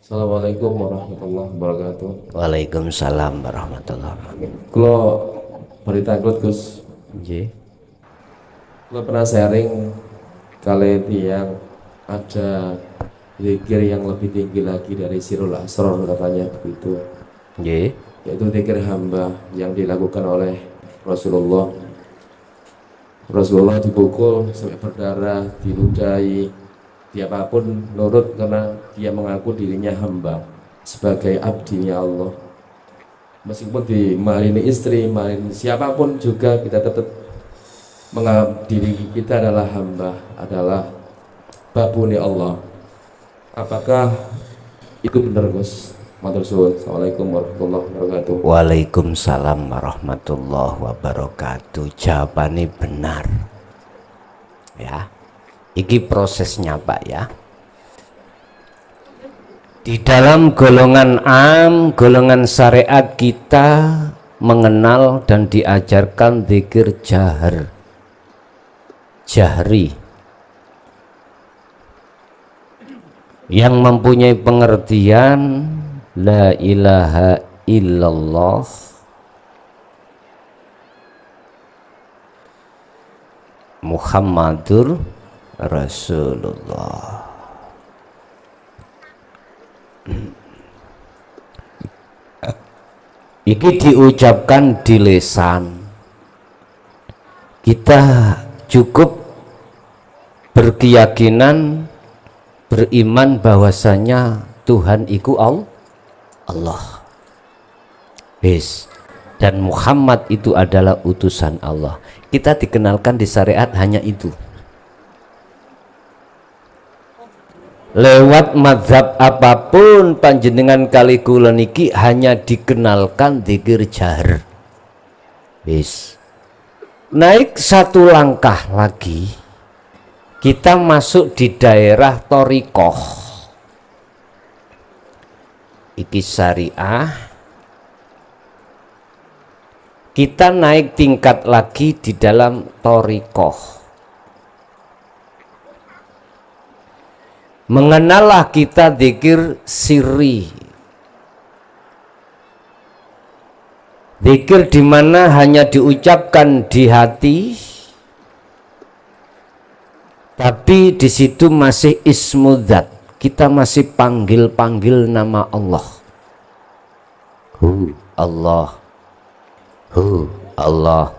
Assalamualaikum warahmatullahi wabarakatuh. Waalaikumsalam warahmatullahi wabarakatuh. Kalau berita Gus, Nggih. kalau pernah sharing kali yang ada zikir yang lebih tinggi lagi dari Sirul Asror katanya begitu, Nggih. yaitu zikir hamba yang dilakukan oleh Rasulullah. Rasulullah dipukul sampai berdarah, diludahi, siapapun nurut karena dia mengaku dirinya hamba sebagai abdinya Allah. Meskipun dimalini istri, malini siapapun juga kita tetap menganggap diri kita adalah hamba, adalah babuni Allah. Apakah itu benar Gus? Matur suwun. Assalamualaikum warahmatullahi wabarakatuh. Waalaikumsalam warahmatullahi wabarakatuh. Jawabannya benar. Ya. Iki prosesnya Pak ya. Di dalam golongan am, golongan syariat kita mengenal dan diajarkan zikir jahri yang mempunyai pengertian la ilaha illallah Muhammadur Rasulullah. Iki diucapkan di lisan. Kita cukup berkeyakinan, beriman bahwasanya Tuhan iku Allah. Dan Muhammad itu adalah utusan Allah. Kita dikenalkan di syariat hanya itu. Lewat mazhab apapun panjenengan kali kula niki hanya dikenalkan zikir jahr. Naik satu langkah lagi, kita masuk di daerah thoriqoh. Iki syariah, kita naik tingkat lagi di dalam thoriqoh. Mengenallah kita zikir sirri, zikir di mana hanya diucapkan di hati, tapi di situ masih ismudzat. Kita masih panggil-panggil nama Allah. Allah. Allah.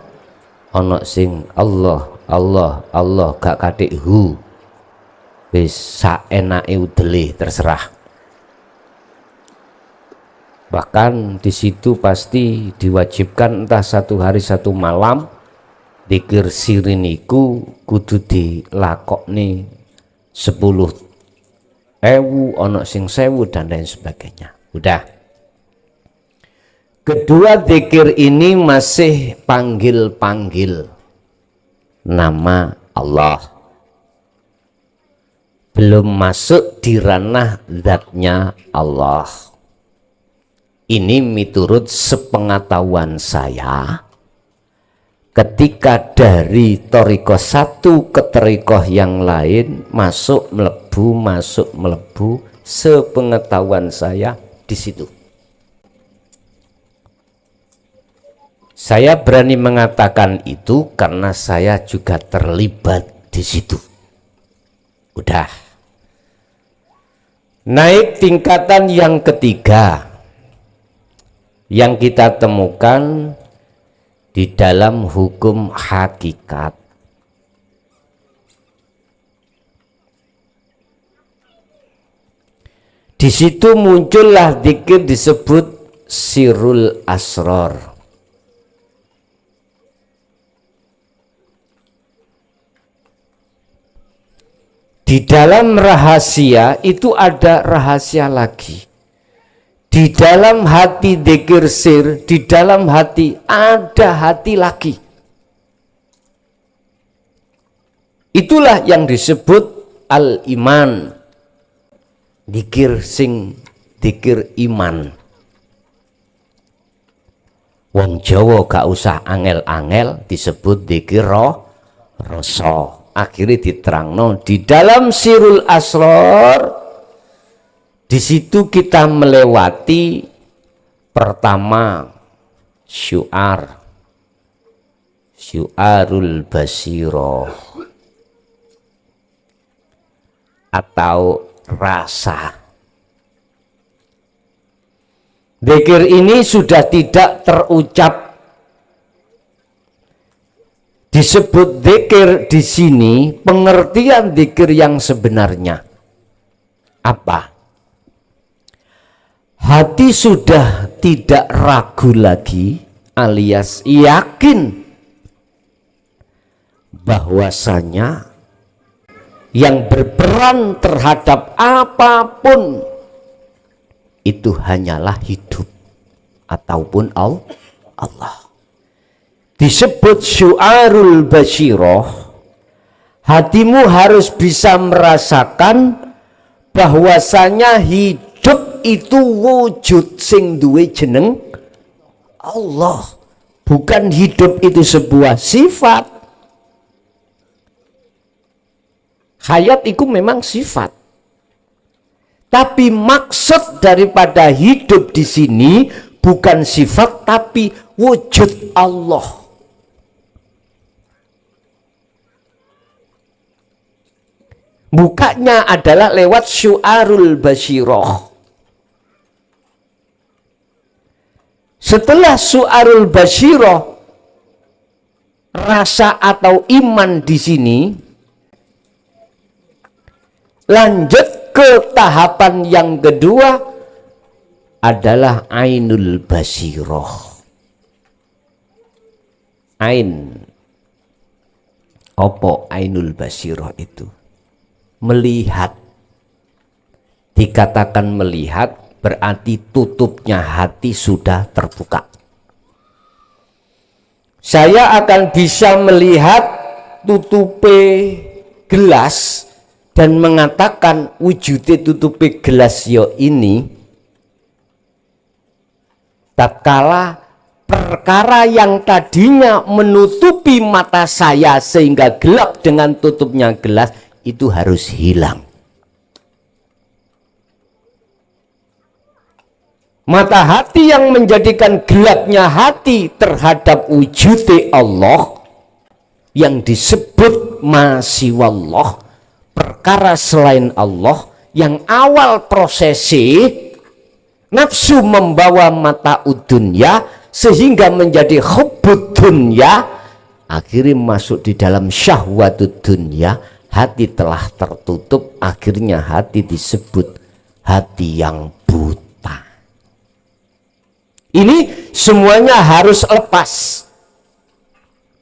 Ono sing Allah, gak katik hu. Wis saenake udele terserah. Bahkan di situ pasti diwajibkan entah satu hari satu malam zikir siriniku kudu dilakokne 10.000, ono sing 1.000 dan lain sebagainya. Udah. Kedua zikir ini masih panggil-panggil nama Allah. Belum masuk di ranah zatnya Allah. Ini miturut sepengetahuan saya, ketika dari thoriqoh satu ke thoriqoh yang lain masuk melebu, sepengetahuan saya di situ. Saya berani mengatakan itu karena saya juga terlibat di situ. Udah. Naik tingkatan yang ketiga yang kita temukan di dalam hukum hakikat. Di situ muncullah zikir disebut sirul asror. Di dalam rahasia itu ada rahasia lagi. Di dalam hati zikir sir, di dalam hati ada hati lagi. Itulah yang disebut al-iman. Zikir zikir iman. Wong Jawa gak usah angel-angel disebut zikir rasa. Akhirnya diterangno di dalam sirul asror Di situ kita melewati pertama syu'arul basiroh atau rasa. Dzikir ini sudah tidak terucap. Disebut dzikir di sini, pengertian dzikir yang sebenarnya apa? Hati sudah tidak ragu lagi, alias yakin bahwasanya yang berperan terhadap apapun itu hanyalah hidup ataupun Allah. Disebut syu'arul basyiroh, hatimu harus bisa merasakan bahwasanya hidup itu wujud sing duwe jeneng Allah. Bukan hidup itu sebuah sifat. Hayat itu memang sifat. Tapi maksud daripada hidup di sini bukan sifat tapi wujud Allah. Bukanya adalah lewat syu'arul basyiroh. Setelah syu'arul basyiroh, rasa atau iman di sini, lanjut ke tahapan yang kedua adalah ainul basyiroh. Ain, opo ainul basyiroh itu? Melihat. Dikatakan melihat berarti tutupnya hati sudah terbuka. Saya akan bisa melihat tutupe gelas dan mengatakan wujudnya tutupi gelas yo ini, tatkala perkara yang tadinya menutupi mata saya sehingga gelap dengan tutupnya gelas itu harus hilang. Mata hati yang menjadikan gelapnya hati terhadap wujudnya Allah yang disebut masiwallah, perkara selain Allah, yang awal prosesi nafsu membawa mata udunya sehingga menjadi hubbud dunya, akhirnya masuk di dalam syahwatud dunya, hati telah tertutup, akhirnya hati disebut hati yang buta. Ini semuanya harus lepas.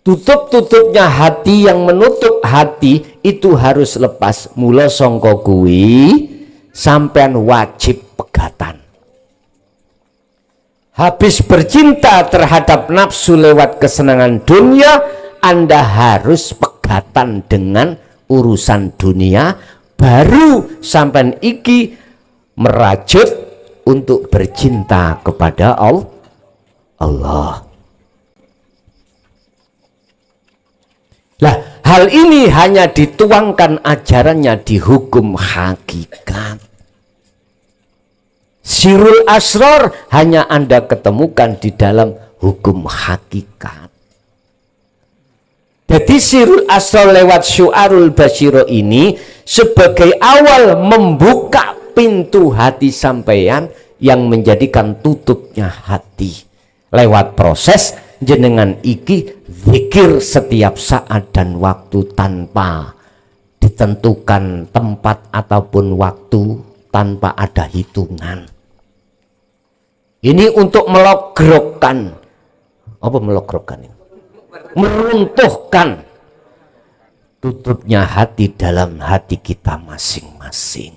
Tutup-tutupnya hati yang menutup hati itu harus lepas. Mula sangka kuwi sampean wajib pegatan. Habis bercinta terhadap nafsu lewat kesenangan dunia, Anda harus pegatan dengan urusan dunia, baru sampean iki merajut untuk bercinta kepada Allah. Lah, hal ini hanya dituangkan ajarannya di hukum hakikat. Sirul asror hanya Anda ketemukan di dalam hukum hakikat. Jadi sirul asror lewat syu'arul basyiroh ini sebagai awal membuka pintu hati sampeyan yang menjadikan tutupnya hati. Lewat proses jenengan iki zikir setiap saat dan waktu tanpa ditentukan tempat ataupun waktu, tanpa ada hitungan. Ini untuk melogrokkan, apa melogrokkan ini? Meruntuhkan tutupnya hati dalam hati kita masing-masing.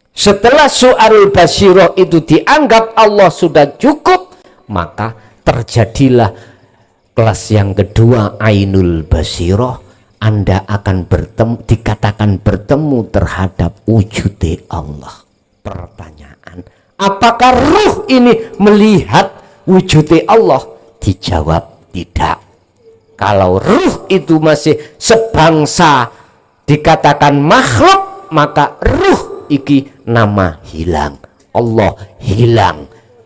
Setelah syu'arul basyiroh itu dianggap Allah sudah cukup, maka terjadilah kelas yang kedua, ainul basyiroh. Anda akan bertemu, dikatakan bertemu terhadap wujud Allah. Pertanyaan, apakah ruh ini melihat wujud Allah? Dijawab tidak. Kalau ruh itu masih sebangsa dikatakan makhluk, maka ruh iki nama hilang, Allah hilang,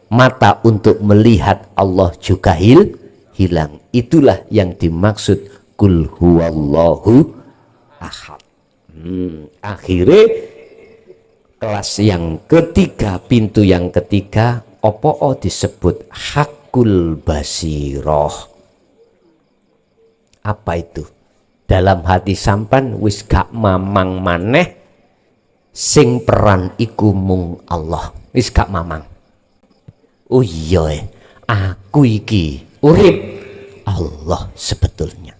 mata untuk melihat Allah juga hilang. Itulah yang dimaksud kul huwallahu ahad. Akhirnya kelas yang ketiga, pintu yang ketiga, opo disebut hakul basiroh. Apa itu? Dalam hati sampan wis gak mamang maneh, sing peran iku mung Allah. Wis gak mamang. Oh iya, aku iki urip Allah sebetulnya.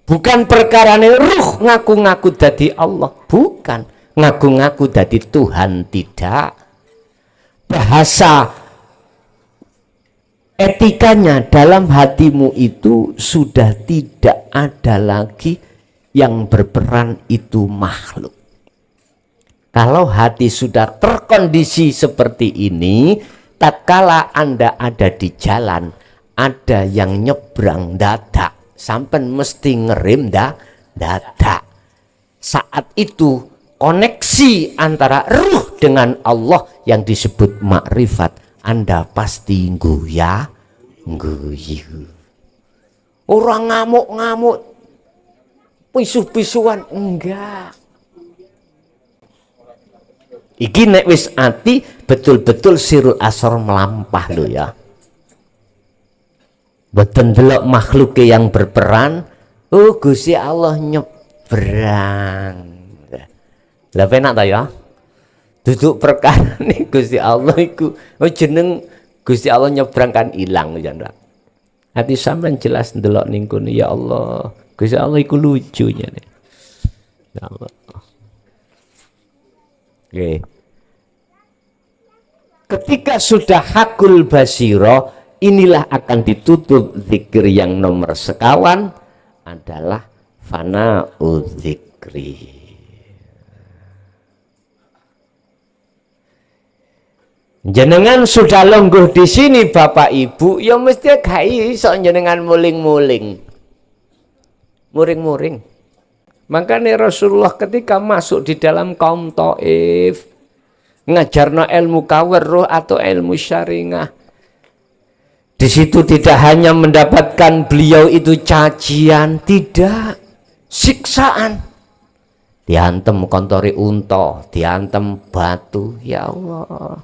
Bukan perkarane ruh ngaku-ngaku dadi Allah, bukan ngaku-ngaku dadi Tuhan, tidak. Bahasa etikanya dalam hatimu itu sudah tidak ada lagi yang berperan itu makhluk. Kalau hati sudah terkondisi seperti ini, tatkala Anda ada di jalan, ada yang nyebrang dadak, sampai mesti ngerem dadak. Saat itu koneksi antara ruh dengan Allah yang disebut makrifat, Anda pasti guyu. Orang ngamuk-ngamuk, pisu-pisuan, enggak. Iki nek wis ati betul-betul sirul asor melampah lo ya. Boten delok makhluk yang berperan, oh Gusti Allah nyebrang. Lah penak ta ya? Duduk perkara nih Gusti Allah iku, oh jeneng Gusti Allah nyebrang kan ilang ya ndak. Hati sampean jelas ndelok ning kono, ya Allah. Gusti Allah iku lucunya nih. Ya Allah. Oke. Ketika sudah hakul basiro, inilah akan ditutup zikir yang nomor sekawan adalah fana'u zikri. Jenengan sudah longguh di sini Bapak Ibu, ya mesti gak iso jenengan muling-muling. Muring-muring. Makanya Rasulullah ketika masuk di dalam kaum Taif, ngajarna ilmu kawerruh atau ilmu syariah. Di situ tidak hanya mendapatkan beliau itu cacian, tidak, siksaan. Diantem kontori unta, diantem batu, ya Allah.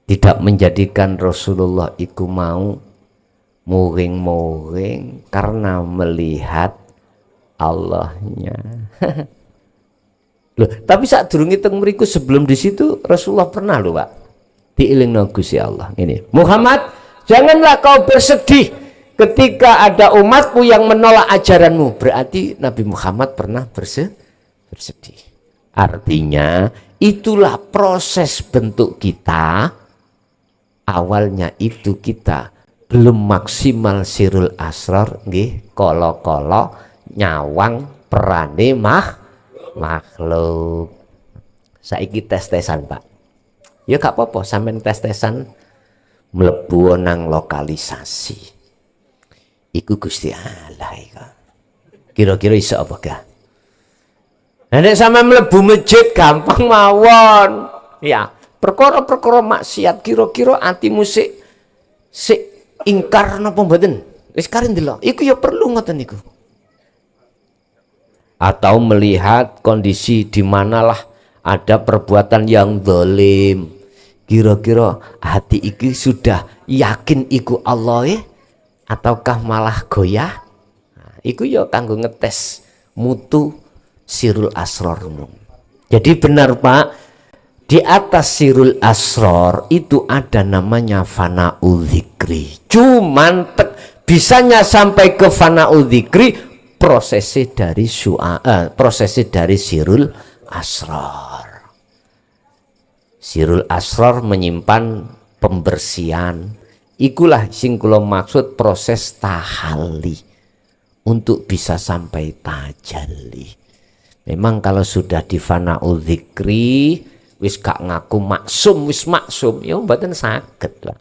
Tidak menjadikan Rasulullah itu mau muring-muring karena melihat Allahnya. Loh, tapi saat durungi teng mriku sebelum di situ Rasulullah pernah loh Pak diilingno Gusti Allah ini, Muhammad, janganlah kau bersedih ketika ada umatmu yang menolak ajaranmu. Berarti Nabi Muhammad pernah bersedih. Artinya itulah proses bentuk kita. Awalnya itu kita belum maksimal sirul asrar nggih, kala-kala nyawang perane makhluk. Saiki tes-tesan Pak. Ya gak apa-apa sampean tes-tesan mlebu nang lokalisasi. Iku Gusti Allah iku. Kira-kira iso apa gak? Nek sampean mlebu masjid gampang mawon. Ya, perkara-perkara maksiat kira-kira atimu sik ingkar napa mboten? Wis kare ndelok. Iku ya perlu ngoten niku. Atau melihat kondisi di manalah ada perbuatan yang zalim. Kira-kira hati iki sudah yakin iku Allah ataukah malah goyah? Nah, iku ya kanggo ngetes mutu sirul asrormu. Jadi benar Pak, di atas sirul asror itu ada namanya fana'u dzikri. Cuman bisanya sampai ke fana'u dzikri prosesnya dari sirul asror. Sirul asror menyimpan pembersihan. Ikulah sing kula maksud proses tahalli untuk bisa sampai tajalli. Memang kalau sudah di fana'u dzikri wis gak ngaku maksum, wis maksum, ya mboten saged lah.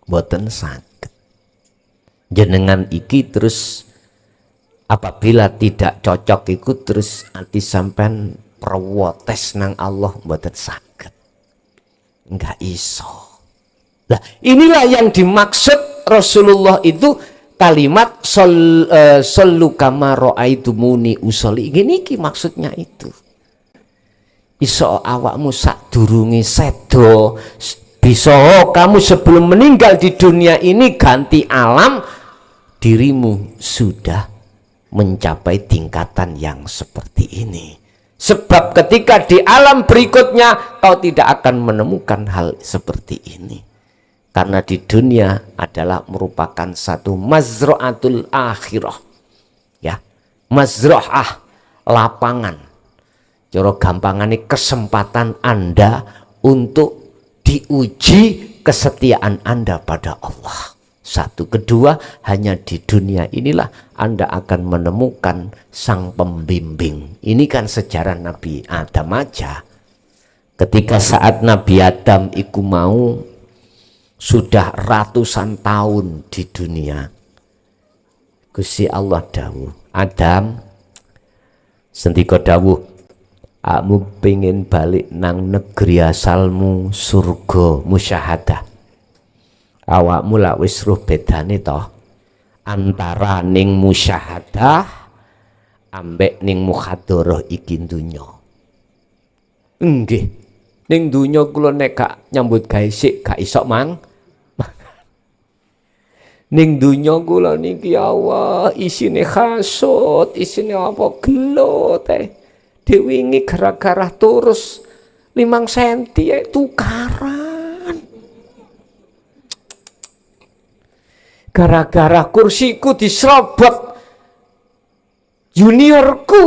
Mboten saged. Jenengan iki terus Apabila tidak cocok iku terus ati sampean protes nang Allah mboten saged. Enggak iso. Nah, inilah yang dimaksud Rasulullah itu kalimat sallu kama raaitumuni usolli. Iki maksudnya itu. Iso awakmu sadurunge sedo, bisa kamu sebelum meninggal di dunia ini ganti alam, dirimu sudah mencapai tingkatan yang seperti ini. Sebab ketika di alam berikutnya kau tidak akan menemukan hal seperti ini. Karena di dunia adalah merupakan satu mazra'atul akhirah. Ya, mazra'ah, lapangan. Cara gampangane kesempatan Anda untuk diuji kesetiaan Anda pada Allah. Satu, kedua, hanya di dunia inilah Anda akan menemukan sang pembimbing. Ini kan sejarah Nabi Adam aja. Ketika saat Nabi Adam iku mau sudah ratusan tahun di dunia, Gusti Allah dawuh, Adam, sendika dawuh, kamu pengen balik nang negeri asalmu surga musyahadah. Awakmu lak wis roh bedane toh antara ning musyahadah ambek ning mukhadharah iki dunya. Nggih, ning dunya kula nek gak nyambut gawe sik gak iso mang. Ning dunya kula niki Allah isine hasud, isine apa gelo teh. Diwingi gara-gara terus 5 senti tukaran. Gara-gara kursiku diserobot juniorku.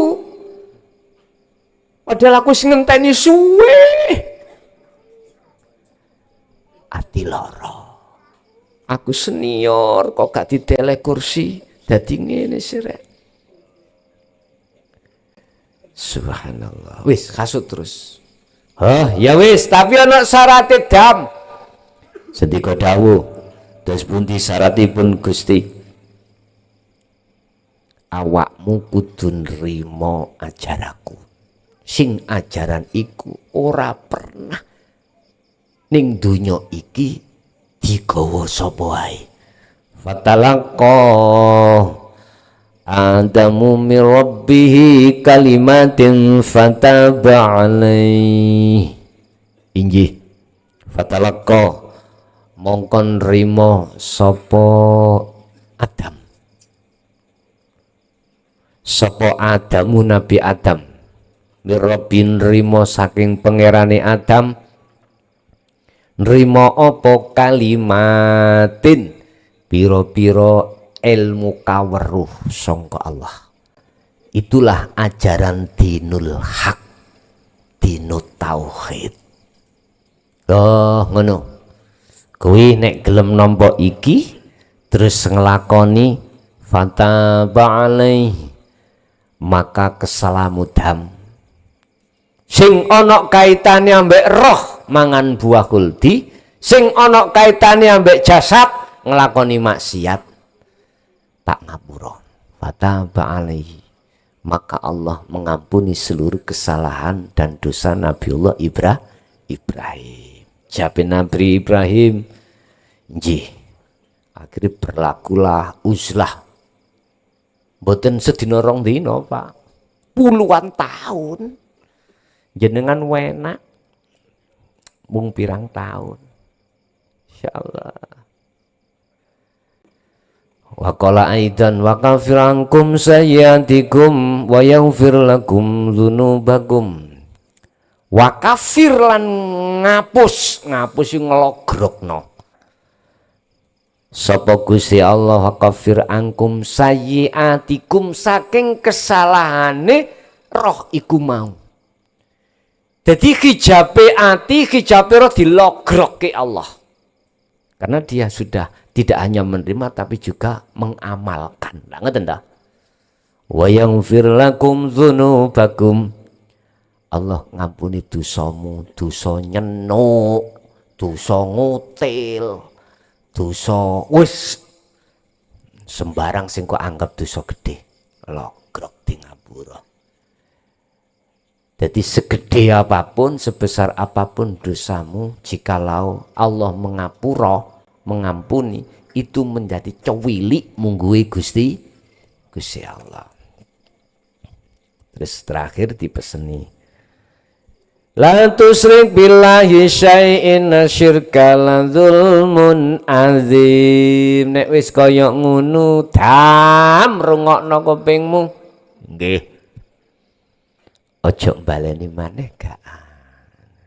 Padahal aku ngenteni suwe. Ati lara. Aku senior kok gak ditelek kursi, dadi ngene sirek. Subhanallah. Wis kasut terus. Ya wis, tapi ana syaraté dam. Sendika dawuh, terus pundi syaratipun Gusti? Awakmu kudu nrimo ajaraku. Sing ajaran iku ora pernah ning donya iki digawa sapa wae. Fatalaqa Adamu min rabbihi kalimatin fataba alaihi. Inggih, fatalaqa mongkon rimo sapa Adam. Sapa Adamu Nabi Adam. Mirobin rimo saking pangerane Adam. Nrimo apa kalimatin piro-piro ilmu kaweruh sangka Allah. Itulah ajaran dinul hak, dinut tauhid. Oh ngono. Kuwi nek gelem nampa iki terus nglakoni fataba alaihi maka kesalamudham sing ana kaitane ambek roh mangan buah kuldi, sing ana kaitane ambek jasad nglakoni maksiat tak ngapura. Fataba alaihi maka Allah mengampuni seluruh kesalahan dan dosa Nabiullah Ibrahim. Siapa Nabi Ibrahim? Nggih. Akhirnya berlakulah uzlah. Mboten sedina rong dina, Pak. Puluhan tahun. Jenengan wenak mung pirang tahun. Insyaallah. Wa qala aidan wa kafir ankum sayyiatikum wa yaghfir lakum dzunubakum. Wa kafir lan ngapus ngelogrokno. Sapa Gusti Allah wa kafir ankum sayyiatikum saking kesalahane roh iku mau. Jadi hijabe ati, hijabe roh dilogrokke Allah. Karena dia sudah tidak hanya menerima tapi juga mengamalkan. Lah ngoten ta? Wa yaghfir lakum dzunubakum. Allah ngampuni dosamu, dosa nyenuk, dosa ngutil, dosa wis sembarang sing kok anggap dosa gede. logrok di ngapura. Jadi segede apapun, sebesar apapun dosamu, jikalau Allah mengampuni, itu menjadi cewilik mungguhi Gusti Allah. Terus terakhir dipeseni, la tusyrik billahi syai'in syirka la dzulmun azim. Nek wis kaya ngono, dam rungokno kupingmu. Nggih. Ojo baleni maneh gak.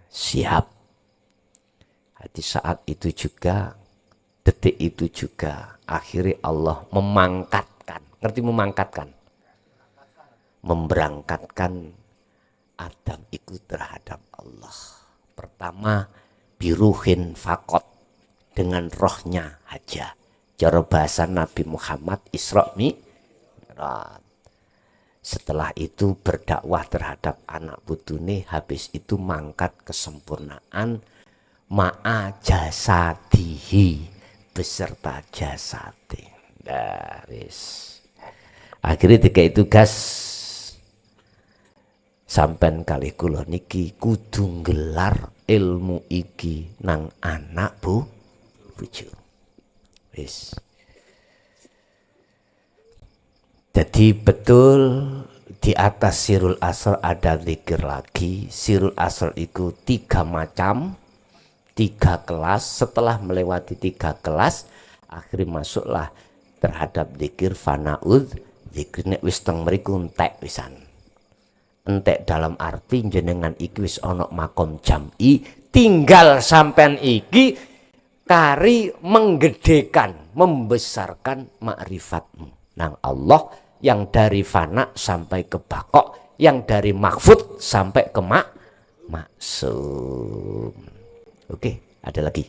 Siap. Di saat itu juga, detik itu juga, akhirnya Allah memangkatkan. Ngerti memangkatkan? Memberangkatkan Adam itu terhadap Allah. Pertama, biruhin fakot, dengan rohnya aja. Cara bahasa Nabi Muhammad Isra Mi'raj. Setelah itu berdakwah terhadap anak putune, habis itu mangkat kesempurnaan ma'a jasadihi, beserta jasadi. Wis. Akhirnya tiga itu gas, sampean kali kula niki kudu gelar ilmu iki nang anak bojo. Wis. Jadi betul di atas sirul asr ada zikir lagi. Sirul asr itu 3 macam, 3 kelas. Setelah melewati 3 kelas, akhirnya masuklah terhadap zikir fanaud. Zikir nek wis teng mriku entek pisan. Entek dalam arti jenengan iki wis ana makom jam'i, tinggal sampean iki kari menggedekan, membesarkan ma'rifatmu nang Allah, yang dari fana sampai ke bakok, yang dari mahfud sampai ke maksum. Oke, ada lagi.